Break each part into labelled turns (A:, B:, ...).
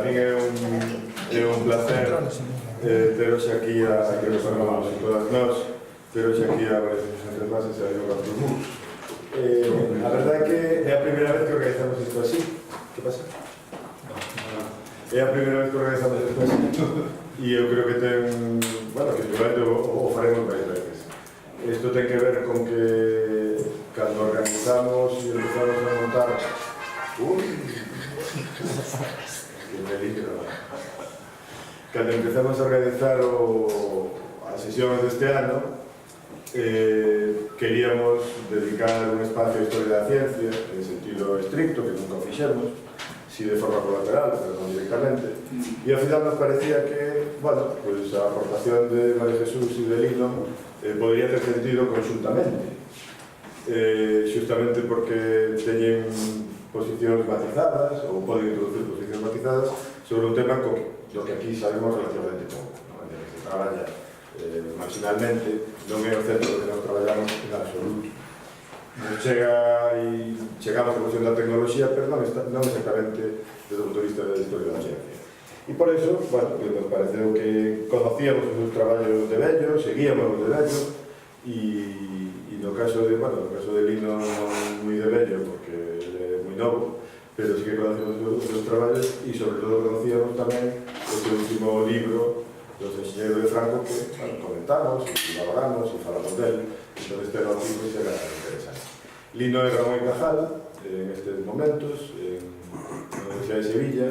A: min é un placer teros aquí a que nos amamos todas nós, teros aquí a María Jesús Sánchez Bases e a Ioga Turmú. A verdade é que é a primeira vez que organizamos isto así. Que pasa? É a primeira vez que organizamos isto así. E eu creo que ten, bueno, que seguramente o faremos máis veces. Isto ten que ver con que cando organizamos e empezamos a montar que peligro. Cando empezamos a organizar as sesiones deste ano, queríamos dedicar un espacio a historia da ciencia en sentido estricto, que nunca o fixemos, si de forma colateral, pero non directamente, e ao final nos parecía que, bueno, pues a aportación de María Jesús e de Lino podría ter sentido conxuntamente, xustamente porque teñen posicións matizadas, ou poden introducir posicións matizadas sobre un tema do que aquí sabemos relativamente pouco, en que se traballa marginalmente, non é o centro que nos traballamos en absoluto. Nos chegamos a cuestión da tecnoloxía, pero non exactamente desde o punto de vista da historia da ciencia. E por eso, bueno, nos pareceu que conocíamos os seus traballos de vello, seguíamos os de vello, e no caso de Lino moi de vello, porque ele é moi novo, pero sí que conocíamos os seus traballos e sobre todo conocíamos tamén o seu último libro, Los Enxeñeiros de Franco, que comentamos, e elaboramos, e falamos del. Entón este era un libro que era interesante. Lino é Ramón y Cajal, en estes momentos, na Universidade de Sevilla,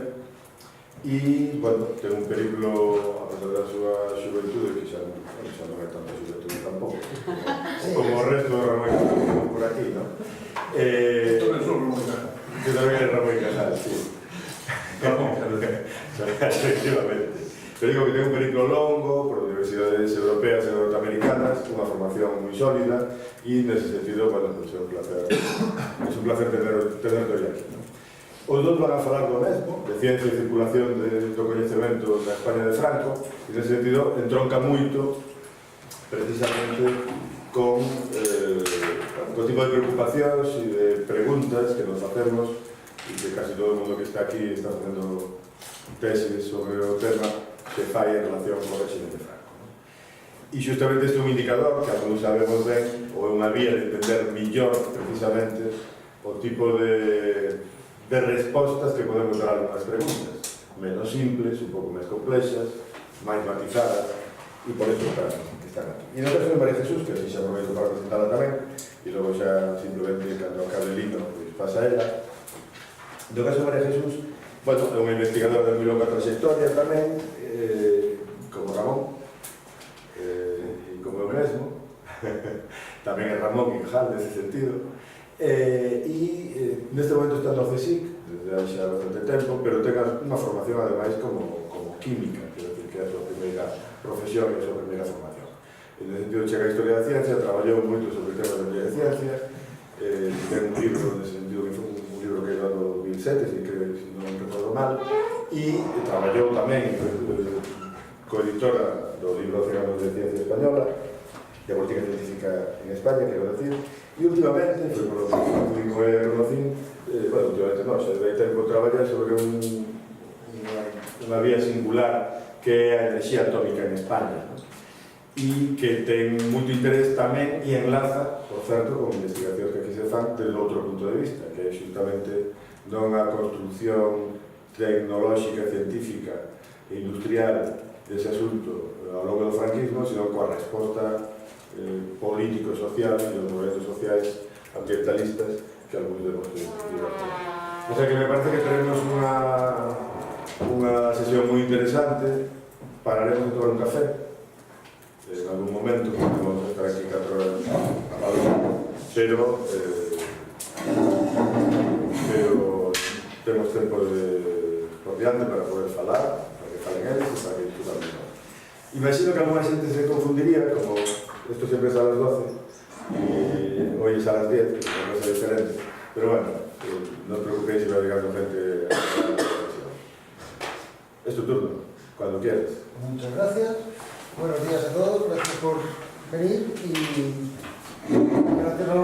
A: e, bueno, ten un periplo, a pesar da súa xuventude, que xa non é tanta xuventude tampouco, como o resto de Ramón y Cajal por aquí, non? Que tamén é Ramón y Cajal, sí. Efectivamente. Pero digo que ten un periplo longo por universidades europeas e norteamericanas, unha formación moi sólida, e nese sentido, bueno, pues é un placer tenerlo aquí, non? Os dous van a falar do mesmo, de ciencia e circulación do coñecemento na España de Franco, e nese sentido entronca moito, precisamente, con o tipo de preocupacións e de preguntas que nos facemos, e que casi todo o mundo que está aquí está facendo tesis sobre o tema que fai en relación con o réxime de Franco. E xustamente este é un indicador que algúns sabemos ben, ou é unha vía de entender millor precisamente o tipo de respostas que podemos dar a algunas preguntas, menos simples, un pouco máis complexas, máis matizadas, e por eso están aquí. E no caso de María Jesús, que así xa aproveito para presentarla tamén, e logo xa simplemente cando acabe Lino, pois pasa ela. No caso de María Jesús, bueno, é unha investigadora de moi longa trayectoria tamén, como Ramón, e como eu mesmo, tamén é Ramón y Cajal nese sentido, e neste momento está no CSIC, desde hai xa bastante tempo, pero ten unha formación ademais como química, quero dicir que é a súa primeira profesión e a súa primeira formación. En ese sentido chega a historia da ciencia, traballou moito sobre temas de ciencia, ten un libro nese sentido que foi un libro que era do 2007, se non recordo mal, e traballou tamén coeditora do libro 100 anos de ciencia española, de política científica en España, quero decir, e últimamente, foi por o público e conocín, bueno, últimamente non, xa debe tempo traballar sobre unha vía singular que é a enerxía atómica en España, e que ten moito interés tamén e enlaza, por certo, con investigacións que aquí se fan desde outro punto de vista, que é justamente non a construcción tecnolóxica, científica e industrial dese asunto ao longo do franquismo, sino coa resposta político-social e os movimentos sociais ambientalistas que algúns demos que divertir. O sea que me parece que tenemos unha sesión moi interesante. Pararemos a tomar un café en algún momento, porque vamos a estar aquí 4 horas a hablar, pero temos tempo por diante para poder falar, para que falen eles e para que discutamos. Imagino que alguna xente se confundiría, como esto siempre es a las 12 y hoy es a las 10, que es una cosa diferente, pero bueno, no os preocupéis si va llegando gente a la televisión. Es tu turno, cuando quieras.
B: Muchas gracias, buenos días a todos, gracias por venir y gracias a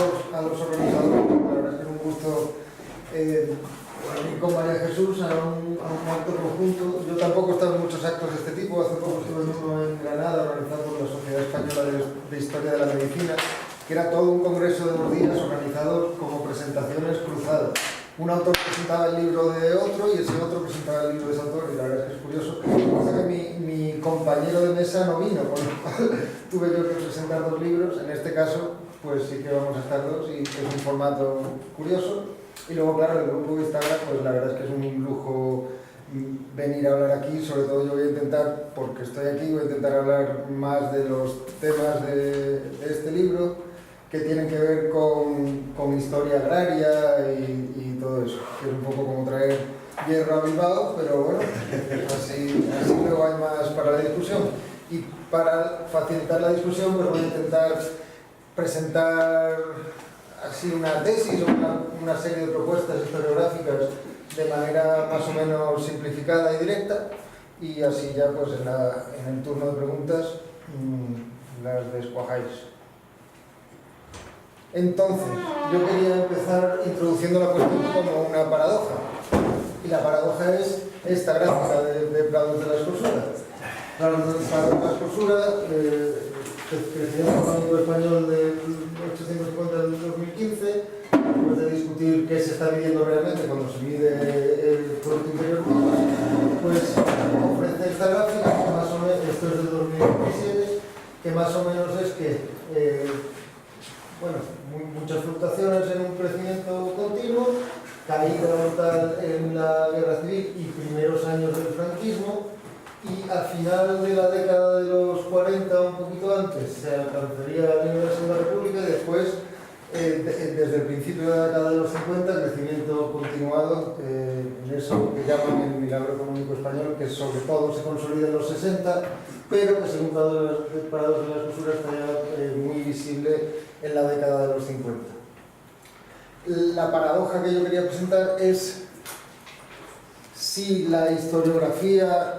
B: los organizadores, la verdad es que es un gusto ir con María Jesús a un acto conjunto. Yo tampoco he estado en muchos actos de este tipo. Hace poco estuve en uno en Granada, organizado por la Sociedad Española de Historia de la Medicina, que era todo un congreso de 2 días organizado como presentaciones cruzadas. Un autor presentaba el libro de otro y ese otro presentaba el libro de ese autor, y la verdad es que es curioso. Pasa que mi compañero de mesa no vino, con lo cual tuve yo que presentar 2 libros. En este caso, pues sí que vamos a estar 2 y es un formato curioso. Y luego, claro, el grupo de Instagram, pues la verdad es que es un lujo venir a hablar aquí. Sobre todo yo voy a intentar, porque estoy aquí, voy a intentar hablar más de los temas de este libro, que tienen que ver con historia agraria y todo eso, que es un poco como traer hierro a Bilbao, pero bueno, así luego hay más para la discusión. Y para facilitar la discusión, pues voy a intentar presentar así una tesis o una serie de propuestas historiográficas de manera más o menos simplificada y directa, y así ya pues en el turno de preguntas las descuajáis. Entonces, yo quería empezar introduciendo la cuestión como una paradoja, y la paradoja es esta gráfica de Prados de la Escosura. Prados de la Escosura, crecimiento económico español de 1850 al 2015, después de discutir qué se está midiendo realmente cuando se mide el Producto Interior Bruto, pues ofrece esta gráfica, que más o menos, esto es del 2017, que más o menos es que muchas fluctuaciones en un crecimiento continuo, caída brutal en la Guerra Civil y primeros años del franquismo, y al final de la década de los 40, un poquito antes, se alcanzaría el nivel de la Segunda República, y después, desde el principio de la década de los 50, crecimiento continuado en eso que llaman el milagro económico español, que sobre todo se consolida en los 60, pero que según Prados de la Escosura está ya muy visible en la década de los 50. La paradoja que yo quería presentar es si la historiografía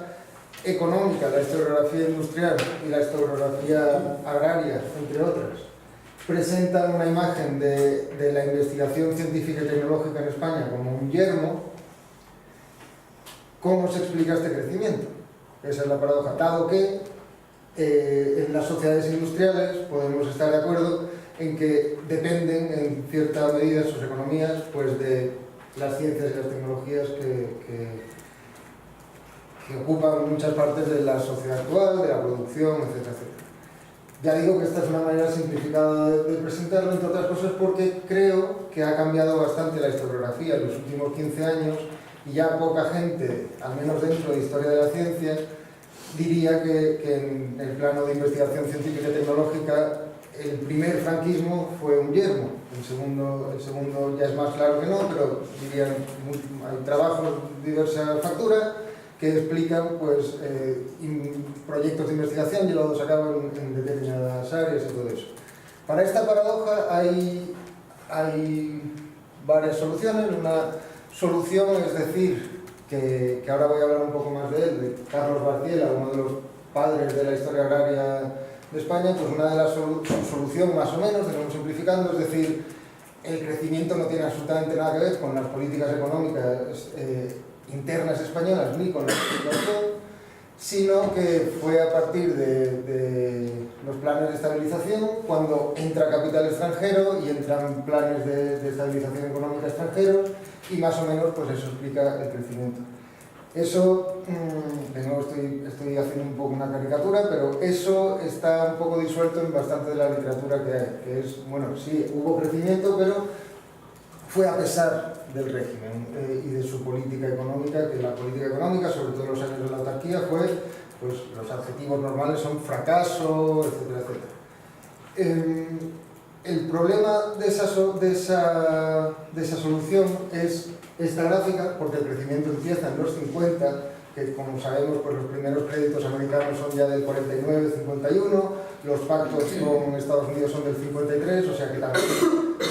B: económica, la historiografía industrial y la historiografía agraria, entre otras, presentan una imagen de la investigación científica y tecnológica en España como un yermo. ¿Cómo se explica este crecimiento? Esa es la paradoja, dado que en las sociedades industriales podemos estar de acuerdo en que dependen en cierta medida sus economías pues de las ciencias y las tecnologías que ocupan muchas partes de la sociedad actual, de la producción, etcétera, etcétera. Ya digo que esta es una manera simplificada de presentarlo, entre otras cosas porque creo que ha cambiado bastante la historiografía en los últimos 15 años, y ya poca gente, al menos dentro de historia de la ciencia, diría que en el plano de investigación científica y tecnológica el primer franquismo fue un yermo. El segundo ya es más claro que no, pero dirían, hay trabajos de diversa factura que explican pues, proyectos de investigación llevados a cabo en determinadas áreas y todo eso. Para esta paradoja hay varias soluciones. Una solución es decir, que ahora voy a hablar un poco más de él, de Carlos Barciela, uno de los padres de la historia agraria de España, pues una de las soluciones más o menos, tenemos simplificando, es decir, el crecimiento no tiene absolutamente nada que ver con las políticas económicas internas españolas ni con la situación, sino que fue a partir de los planes de estabilización, cuando entra capital extranjero y entran planes de estabilización económica extranjeros, y más o menos pues eso explica el crecimiento. Eso, de nuevo estoy haciendo un poco una caricatura, pero eso está un poco disuelto en bastante de la literatura que hay, que es, bueno, sí, hubo crecimiento, pero fue a pesar del régimen y de su política económica, que la política económica, sobre todo en los años de la autarquía, fue, pues los adjetivos normales son fracaso, etcétera, etcétera. El problema de esa solución es esta gráfica, porque el crecimiento empieza en los 50, que como sabemos pues los primeros créditos americanos son ya del 49, 51, los pactos con Estados Unidos son del 53, o sea que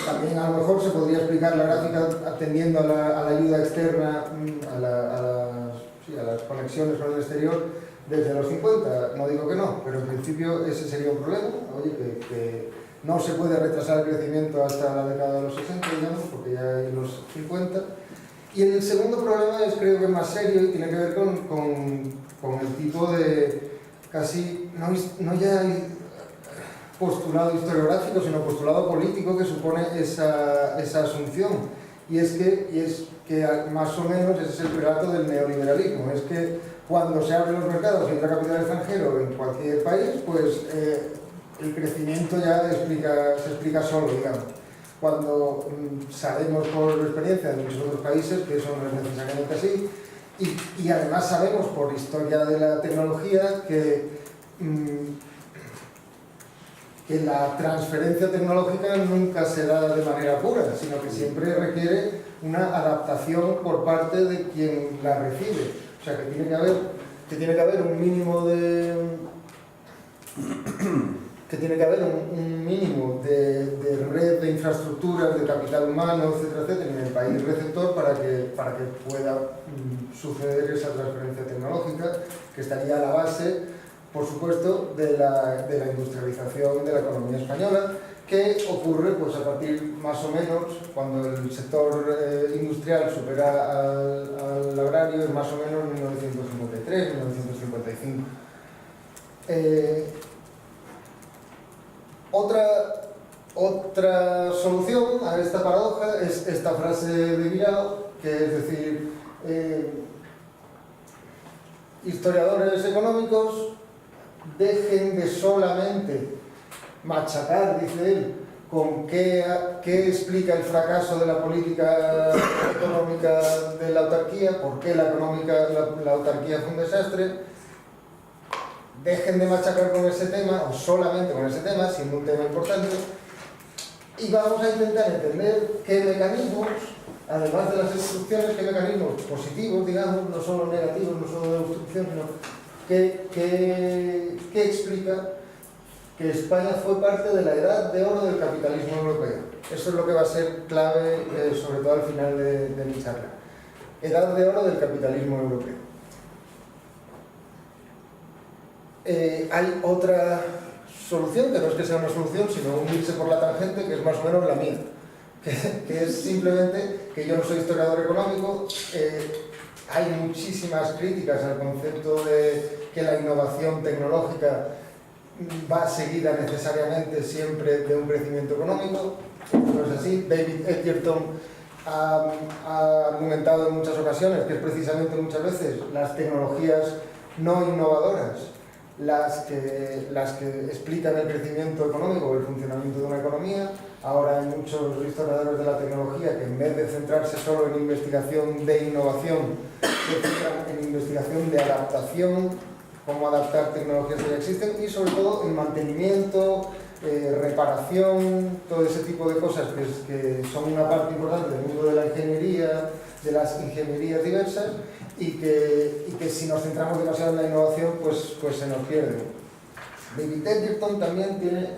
B: también a lo mejor se podría explicar la gráfica atendiendo a la ayuda externa, a las conexiones con el exterior desde los 50, no digo que no, pero en principio ese sería un problema, oye, que no se puede retrasar el crecimiento hasta la década de los 60, digamos, porque ya hay los 50. Y el segundo problema es, creo que más serio, y tiene que ver con el tipo de casi, no ya postulado historiográfico, sino postulado político que supone esa asunción. Y es que más o menos ese es el relato del neoliberalismo. Es que cuando se abren los mercados y entra capital extranjero en cualquier país, pues el crecimiento ya se explica solo, digamos. Cuando sabemos por experiencia de muchos otros países que eso no es necesariamente así, y además sabemos por historia de la tecnología que la transferencia tecnológica nunca se da de manera pura, sino que siempre requiere una adaptación por parte de quien la recibe. O sea, que tiene que haber un mínimo de red de infraestructuras, de capital humano, etcétera, etcétera, en el país receptor para que pueda suceder esa transferencia tecnológica, que estaría a la base, por supuesto, de la industrialización de la economía española, que ocurre pues, a partir más o menos cuando el sector industrial supera al agrario, es más o menos 1953, 1955. Otra solución a esta paradoja es esta frase de Virao, que es decir, historiadores económicos dejen de solamente machacar, dice él, con qué explica el fracaso de la política económica de la autarquía, por qué la autarquía fue un desastre. Dejen de machacar con ese tema, o solamente con ese tema, siendo un tema importante, y vamos a intentar entender qué mecanismos, además de las instrucciones, qué mecanismos positivos, digamos, no solo negativos, no solo de obstrucción, sino qué explica que España fue parte de la edad de oro del capitalismo europeo. Eso es lo que va a ser clave, sobre todo al final de mi charla. Edad de oro del capitalismo europeo. Hay otra solución, que no es que sea una solución, sino unirse por la tangente, que es más o menos la mía, que es simplemente que yo no soy historiador económico. Hay muchísimas críticas al concepto de que la innovación tecnológica va seguida necesariamente siempre de un crecimiento económico. No es así. David Edgerton ha argumentado en muchas ocasiones que es precisamente muchas veces las tecnologías no innovadoras las que explican el crecimiento económico o el funcionamiento de una economía. Ahora hay muchos historiadores de la tecnología que en vez de centrarse solo en investigación de innovación, se centran en investigación de adaptación, cómo adaptar tecnologías que ya existen, y sobre todo en mantenimiento, reparación, todo ese tipo de cosas que son una parte importante del mundo de la ingeniería, de las ingenierías diversas, y que si nos centramos demasiado en la innovación, pues se nos pierde. David Edgerton también tiene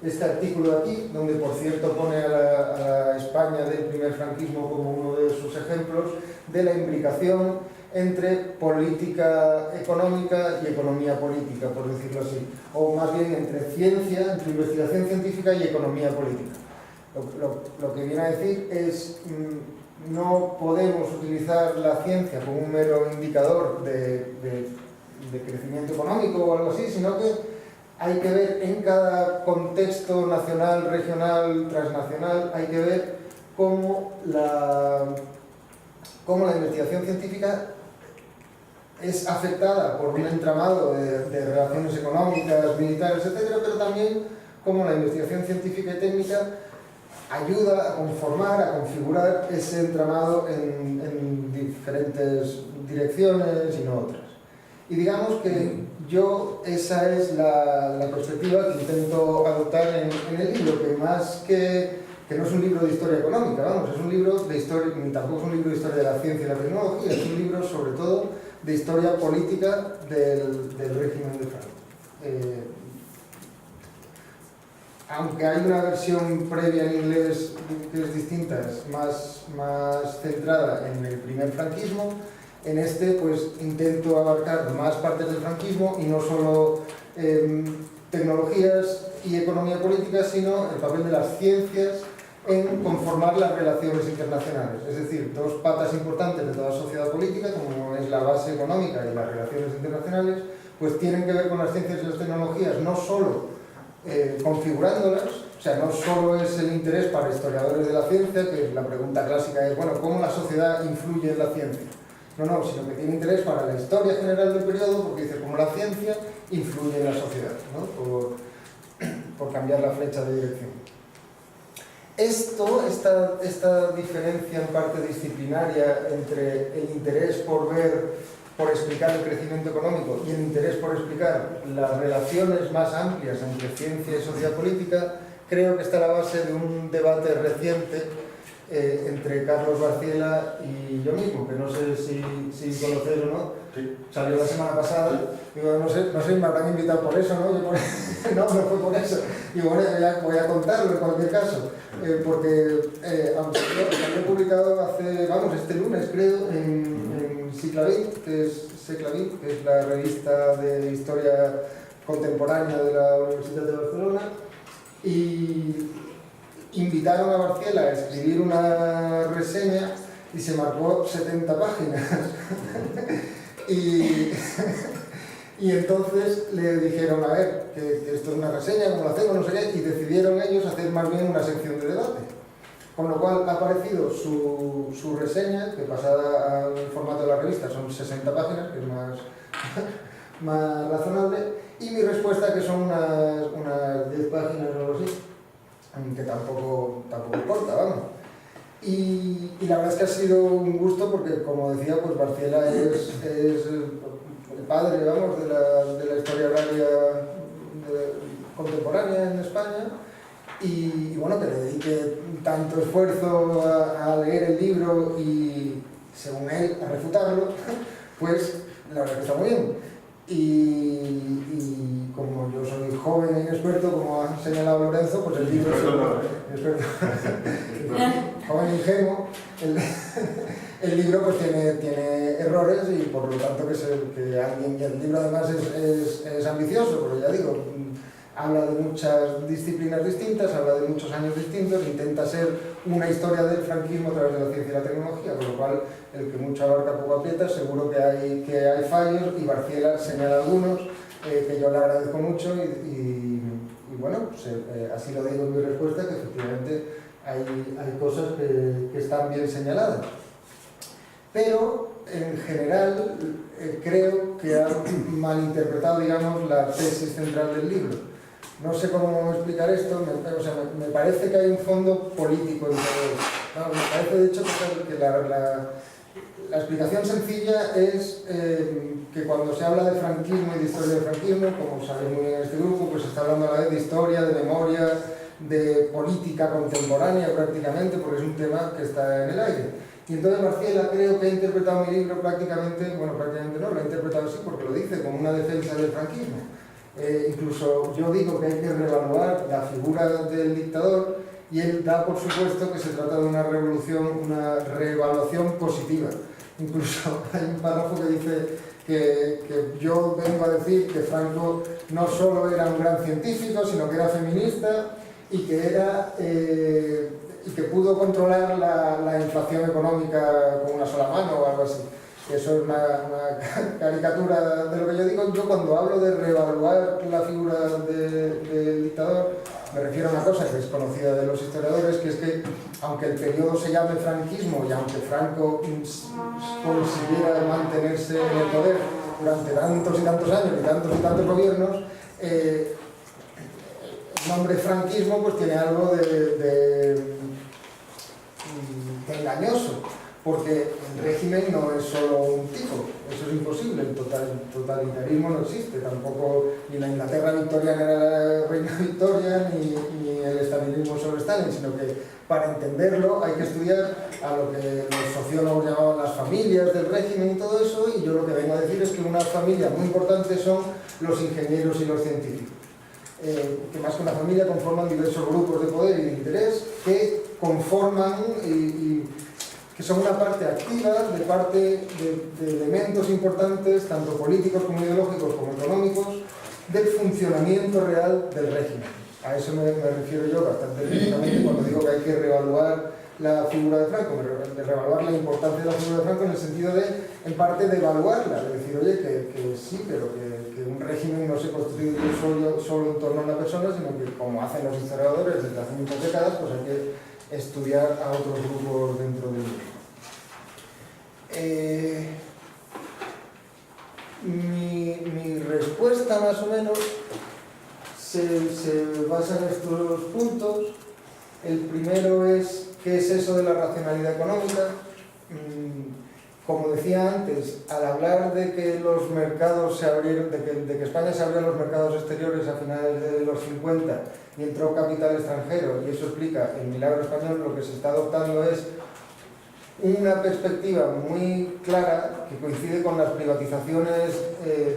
B: este artículo de aquí, donde por cierto pone a la España del primer franquismo como uno de sus ejemplos de la imbricación entre política económica y economía política, por decirlo así, o más bien entre ciencia, entre investigación científica y economía política. Lo que viene a decir es no podemos utilizar la ciencia como un mero indicador de crecimiento económico o algo así, sino que hay que ver en cada contexto nacional, regional, transnacional, hay que ver cómo la investigación científica es afectada por un entramado de relaciones económicas, militares, etcétera, pero también cómo la investigación científica y técnica ayuda a conformar, a configurar ese entramado en diferentes direcciones y no otras. Y digamos que esa es la perspectiva que intento adoptar en el libro, que más que no es un libro de historia económica, vamos, es un libro de historia, tampoco es un libro de historia de la ciencia y la tecnología, es un libro sobre todo de historia política del régimen de Franco. Aunque hay una versión previa en inglés que es distinta, es más centrada en el primer franquismo, en este pues intento abarcar más partes del franquismo y no solo tecnologías y economía política, sino el papel de las ciencias en conformar las relaciones internacionales. Es decir, dos patas importantes de toda sociedad política, como es la base económica y las relaciones internacionales, pues tienen que ver con las ciencias y las tecnologías, no solo configurándolas, o sea, no solo es el interés para historiadores de la ciencia, que la pregunta clásica es, bueno, ¿cómo la sociedad influye en la ciencia? No, sino que tiene interés para la historia general del periodo, porque dice cómo la ciencia influye en la sociedad, ¿no? Por cambiar la flecha de dirección. Esta diferencia en parte disciplinaria entre el interés por explicar el crecimiento económico y el interés por explicar las relaciones más amplias entre ciencia y sociedad política, creo que está a la base de un debate reciente entre Carlos Barciela y yo mismo, que no sé si conocéis o no.
A: Sí.
B: Salió la semana pasada. Digo, no sé, me habrán invitado por eso, ¿no? No fue por eso. Y bueno, voy a contarlo en cualquier caso, porque aunque lo he publicado este lunes creo, en Seclavit, que es la revista de historia contemporánea de la Universidad de Barcelona, y invitaron a Barciela a escribir una reseña y se marcó 70 páginas. y entonces le dijeron, a ver, que esto es una reseña, ¿cómo lo hacemos? No sé qué, y decidieron ellos hacer más bien una sección de debate. Con lo cual ha aparecido su reseña, que pasada al formato de la revista son 60 páginas, que es más razonable, y mi respuesta, que son unas 10 páginas o algo así, que tampoco importa, vamos. Y la verdad es que ha sido un gusto porque, como decía, pues Barciela es el padre, vamos, de la historia agraria contemporánea en España, y bueno, que le dedique tanto esfuerzo a leer el libro y, según él, a refutarlo, pues la verdad es que está muy bien. Y como yo soy joven e inexperto, como ha señalado Lorenzo, pues el libro joven e ingenuo, el libro pues tiene errores, y por lo tanto que alguien, y el libro además es ambicioso, pero ya digo, habla de muchas disciplinas distintas, habla de muchos años distintos, intenta ser una historia del franquismo a través de la ciencia y la tecnología, con lo cual el que mucho abarca poco aprieta. Seguro que hay fallos, y Barciela señala algunos que yo le agradezco mucho, y bueno, pues, así lo digo en mi respuesta, que efectivamente hay cosas que están bien señaladas. Pero en general creo que ha malinterpretado, digamos, la tesis central del libro. No sé cómo explicar esto, me parece que hay un fondo político en todo esto. No, me parece, de hecho, que la explicación sencilla es que cuando se habla de franquismo y de historia del franquismo, como sabe muy bien en este grupo, pues se está hablando a la vez de historia, de memoria, de política contemporánea prácticamente, porque es un tema que está en el aire. Y entonces Barciela creo que ha interpretado mi libro prácticamente no, lo ha interpretado así porque lo dice, como una defensa del franquismo. Incluso yo digo que hay que reevaluar la figura del dictador, y él da por supuesto que se trata de una reevaluación positiva. Incluso hay un párrafo que dice que yo vengo a decir que Franco no solo era un gran científico, sino que era feminista, y que pudo controlar la inflación económica con una sola mano o algo así. Eso es una caricatura de lo que yo digo. Yo, cuando hablo de reevaluar la figura del dictador, me refiero a una cosa que es conocida de los historiadores, que es que, aunque el periodo se llame franquismo y aunque Franco consiguiera mantenerse en el poder durante tantos y tantos años y tantos gobiernos, el nombre franquismo pues tiene algo de engañoso, porque el régimen no es solo un tipo, eso es imposible. El totalitarismo no existe, tampoco ni la Inglaterra victoriana era la reina Victoria, ni el estalinismo sobre Stalin, sino que para entenderlo hay que estudiar a lo que los sociólogos llamaban las familias del régimen y todo eso, y yo lo que vengo a decir es que una familia muy importante son los ingenieros y los científicos, que más que una familia conforman diversos grupos de poder y de interés que conforman y que son una parte activa de elementos importantes, tanto políticos como ideológicos como económicos, del funcionamiento real del régimen. A eso me refiero yo bastante directamente cuando digo que hay que reevaluar la figura de Franco, de reevaluar la importancia de la figura de Franco en el sentido de, en parte, de evaluarla, de decir, oye, que sí, pero que un régimen no se construye solo en torno a una persona, sino que, como hacen los historiadores desde hace muchas décadas, pues hay que estudiar a otros grupos dentro del mismo. Mi respuesta, más o menos, se basa en estos puntos. El primero es, ¿qué es eso de la racionalidad económica? Como decía antes, al hablar de que los mercados se abrieron, de que España se abrió a los mercados exteriores a finales de los 50 y entró capital extranjero, y eso explica el milagro español, lo que se está adoptando es una perspectiva muy clara que coincide con las privatizaciones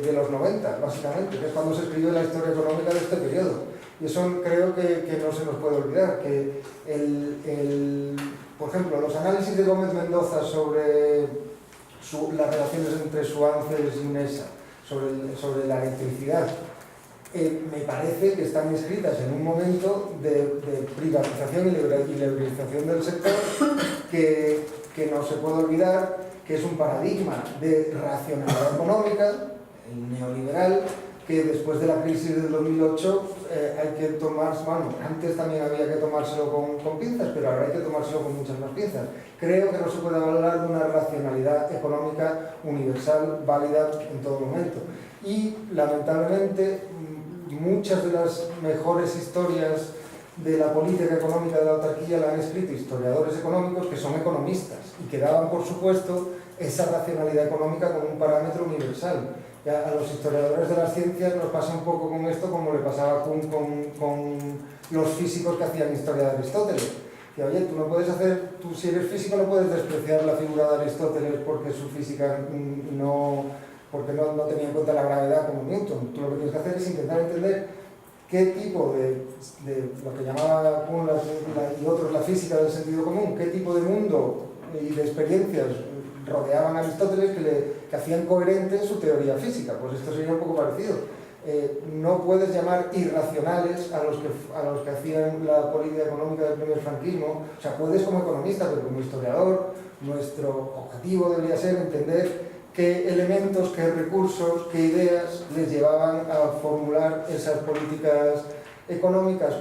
B: de los 90, básicamente, que es cuando se escribió la historia económica de este periodo. Y eso creo que no se nos puede olvidar, que por ejemplo, los análisis de Gómez Mendoza sobre las relaciones entre Suances y Unesa, sobre la electricidad, me parece que están escritas en un momento de privatización y liberalización del sector que no se puede olvidar, que es un paradigma de racionalidad económica, el neoliberal, que después de la crisis del 2008 hay que tomarse, bueno, antes también había que tomárselo con pinzas, pero ahora hay que tomárselo con muchas más pinzas. Creo que no se puede hablar de una racionalidad económica universal, válida en todo momento. Y, lamentablemente, muchas de las mejores historias de la política económica de la autarquía la han escrito historiadores económicos que son economistas y que daban, por supuesto, esa racionalidad económica como un parámetro universal. Ya a los historiadores de las ciencias nos pasa un poco con esto como le pasaba a Kuhn con los físicos que hacían historia de Aristóteles. Que oye, tú si eres físico no puedes despreciar la figura de Aristóteles porque su física no tenía en cuenta la gravedad como Newton. Tú lo que tienes que hacer es intentar entender qué tipo de lo que llamaba Kuhn y otros la física del sentido común, qué tipo de mundo y de experiencias rodeaban a Aristóteles que hacían coherente su teoría física. Pues esto sería un poco parecido. No puedes llamar irracionales a los que hacían la política económica del primer franquismo. O sea, puedes como economista, pero como historiador, nuestro objetivo debería ser entender qué elementos, qué recursos, qué ideas les llevaban a formular esas políticas económicas